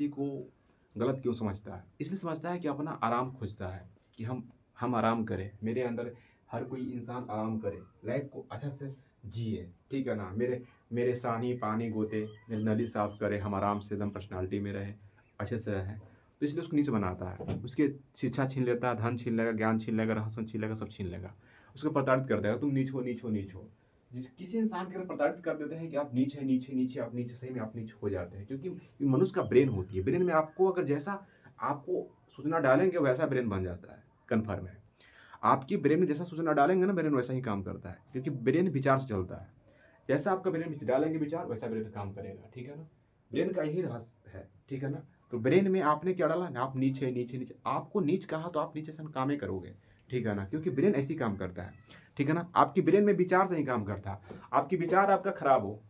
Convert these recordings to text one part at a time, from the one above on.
जाति को गलत क्यों समझता है? इसलिए समझता है कि अपना आराम खोजता है कि हम आराम करें, मेरे अंदर हर कोई इंसान आराम करे, लाइफ को अच्छा से जिए, ठीक है ना? मेरे सानी पानी गोते, मेरी नली साफ करे, हम आराम से एकदम पर्सनैलिटी में रहे, अच्छे से रहें। तो इसलिए उसको नीच बनाता है, उसकी शिक्षा छीन लेता है, धन छीन लेगा, ज्ञान छीन लेगा, रहन-सहन छीन लेगा, सब छीन लेगा। उसको प्रताड़ित कर देगा, तुम नीच हो, नीच हो, नीच हो। किसी इंसान के अगर प्रताड़ित कर देते हैं कि आप नीच है, नीच है, नीच है, आप नीच, सही में आप नीच हो जाते हैं, क्योंकि ये मनुष्य का ब्रेन होती है। ब्रेन में आपको अगर जैसा आपको सूचना डालेंगे वैसा ब्रेन बन जाता है, कन्फर्म है। आपकी ब्रेन में जैसा सूचना डालेंगे ना, ब्रेन वैसा ही काम करता है, क्योंकि ब्रेन विचार से चलता है। जैसा आपका ब्रेन में डालेंगे विचार, वैसा ब्रेन काम करेगा, ठीक है ना? ब्रेन का यही रहस्य है, ठीक है ना? तो ब्रेन में आपने क्या डाला ना, आप नीचे नीचे नीचे, आपको नीच कहा तो आप नीचे से काम ही करोगे, ठीक है ना? क्योंकि ब्रेन ऐसी काम करता है, ठीक है ना? आपकी ब्रेन में विचार से ही काम करता है। आपकी विचार आपका खराब हो,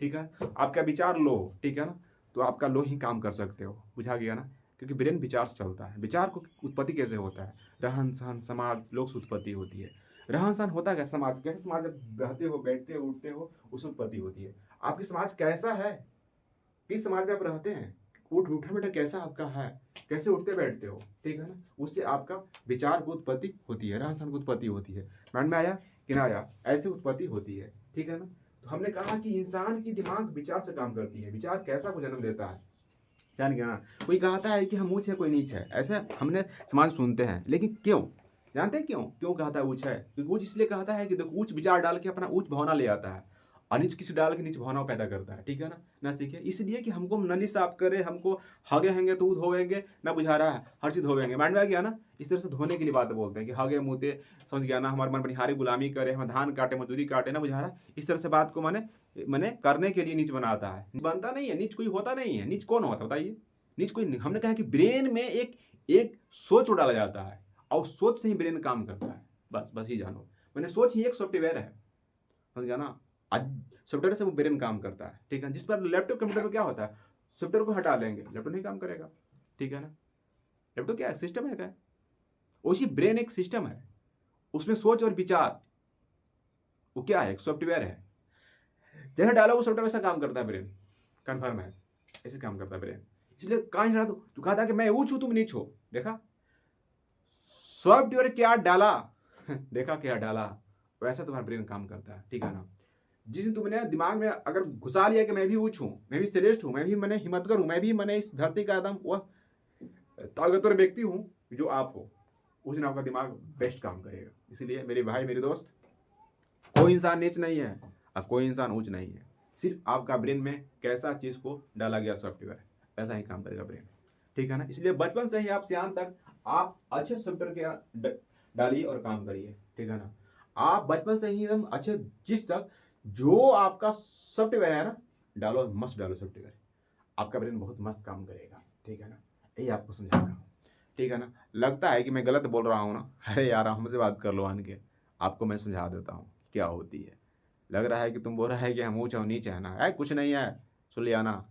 ठीक है, आपका विचार लो, ठीक है ना, तो आपका लो ही काम कर सकते हो, बुझा गया ना? क्योंकि ब्रेन विचार से चलता है। विचार को उत्पत्ति कैसे होता है? रहन सहन समाज लोग से उत्पत्ति होती है। रहन सहन होता है समाज, कैसे समाज जब रहते हो, बैठते हो, उठते हो, उससे उत्पत्ति होती है। आपकी समाज कैसा है, किस समाज में आप रहते हैं, उठा बैठा कैसा आपका है, कैसे उठते बैठते हो, ठीक है ना, उससे आपका विचार की उत्पत्ति होती है, रहन सहन की उत्पत्ति होती है। माइंड में आया कि ना आया? ऐसे उत्पत्ति होती है, ठीक है ना? तो हमने कहा कि इंसान की दिमाग विचार से काम करती है। विचार कैसा को जन्म देता है, जान गया ना? कोई कहता है कि हम ऊंच है, कोई नीच है, ऐसे हमने समाज सुनते हैं, लेकिन क्यों? जानते हैं क्यों कहता है ऊंच है? क्योंकि ऊंच इसलिए कहता है कि देखो, ऊंच विचार डाल के अपना ऊंच भावना ले आता है, और नीच किसी डाल के नीच भावना पैदा करता है, ठीक है ना सीखे, इसलिए कि हमको नली साफ करे, हमको हगे हैंगे तो धोवेंगे ना, बुझा रहा है, हर चीज धोवेंगे, माइंड में आ गया ना? इस तरह से धोने के लिए बात बोलते हैं कि हगे मुँहते, समझ गया ना? हमारे मन बनिहारी गुलामी करे, हम धान काटे, मजदूरी काटे, ना बुझा रहा? इस तरह से बात को मैंने करने के लिए नीच बनाता है। बनता नहीं है नीच, कोई होता नहीं है नीच। कौन होता बताइए? नीच कोई नहीं। हमने कहा कि ब्रेन में एक सोच डाला जाता है, और सोच से ही ब्रेन काम करता है। बस ही जानो, मैंने सोच ही एक सॉफ्टवेयर है, समझ गया ना? आज सॉफ्टवेयर से वो ब्रेन काम करता है, ठीक है? जिस पर लैपटॉप कंप्यूटर में क्या होता है, सॉफ्टवेयर को हटा लेंगे, लैपटॉप नहीं काम करेगा, ठीक है ना? लैपटॉप क्या है? सिस्टम है क्या? उसी ब्रेन एक सिस्टम है, उसमें सोच और विचार, वो क्या है? एक सॉफ्टवेयर है। जैसे डालो वो सॉफ्टवेयर वैसा काम करता है ब्रेन, कन्फर्म है, ऐसे काम करता है ब्रेन। इसलिए कहां चढ़ा तू कहा था कि मैं ऊंच हूं तुम नीच हो, देखा सॉफ्टवेयर क्या डाला देखा क्या डाला, वैसा तुम्हारा ब्रेन काम करता है, ठीक है ना? जिस दिन तुमने दिमाग में अगर घुसा लिया कि मैं भी ऊंच हूं, मैं भी श्रेष्ठ हूं, मैं भी हिम्मतगर हूं, मैं भी इस धरती का एकदम वह ताकतवर व्यक्ति हूं जो आप हो, उस दिन आपका दिमाग बेस्ट काम करेगा। इसलिए मेरे भाई, मेरे दोस्त, कोई इंसान नीच नहीं है और कोई इंसान ऊंच नहीं है, सिर्फ आपका ब्रेन में कैसा चीज को डाला गया सॉफ्टवेयर, ऐसा ही काम करेगा ब्रेन, ठीक है ना? इसलिए बचपन से ही आप सियान तक आप अच्छे सॉफ्टवेयर के डालिए और काम करिए, ठीक है ना? आप बचपन से ही एकदम अच्छे चीज तक जो आपका सॉफ्टवेयर है ना, डालो, मस्त डालो सॉफ्टवेयर, आपका ब्रेन बहुत मस्त काम करेगा, ठीक है ना? यही आपको समझा रहा हूँ, ठीक है ना? लगता है कि मैं गलत बोल रहा हूँ ना, अरे यार हमसे बात कर लो आन के, आपको मैं समझा देता हूँ क्या होती है। लग रहा है कि तुम बोल रहा है कि हम ऊँच और नीचे है ना, कुछ नहीं है, सुन लिया ना,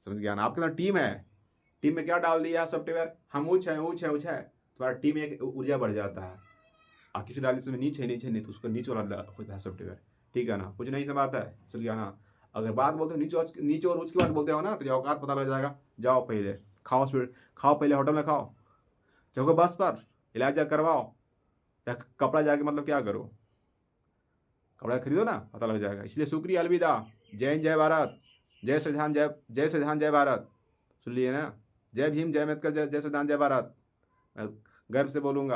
समझ गया ना? आपके पास टीम है, टीम में क्या डाल दिया सॉफ्टवेयर, हम ऊँच है, ऊँच है, ऊँच है, तुम्हारा टीम एक ऊर्जा बढ़ जाता है। और किसी डाली तुम्हें नीचे नीचे नहीं, तो उसको नीचे वाला होता है सॉफ्टवेयर, ठीक है ना? कुछ नहीं सब आता है, समझ गया ना? अगर बात बोलते हो नीचे और ऊँच की बात बोलते हो ना, तो औकात पता लग जाएगा। जाओ पहले खाओ, खाओ पहले, होटल में खाओ, चौको बस पर इलाज जा करवाओ, या कपड़ा जाके मतलब क्या करो, कपड़ा खरीदो ना, पता लग जाएगा। इसलिए शुक्रिया, अलविदा, जय हिंद, जय भारत, जय संविधान, जय संविधान, जय भारत, सुन लिए ना? जय भीम, जय अम्बेडकर, जय संविधान, जय भारत। मैं गर्व से बोलूँगा।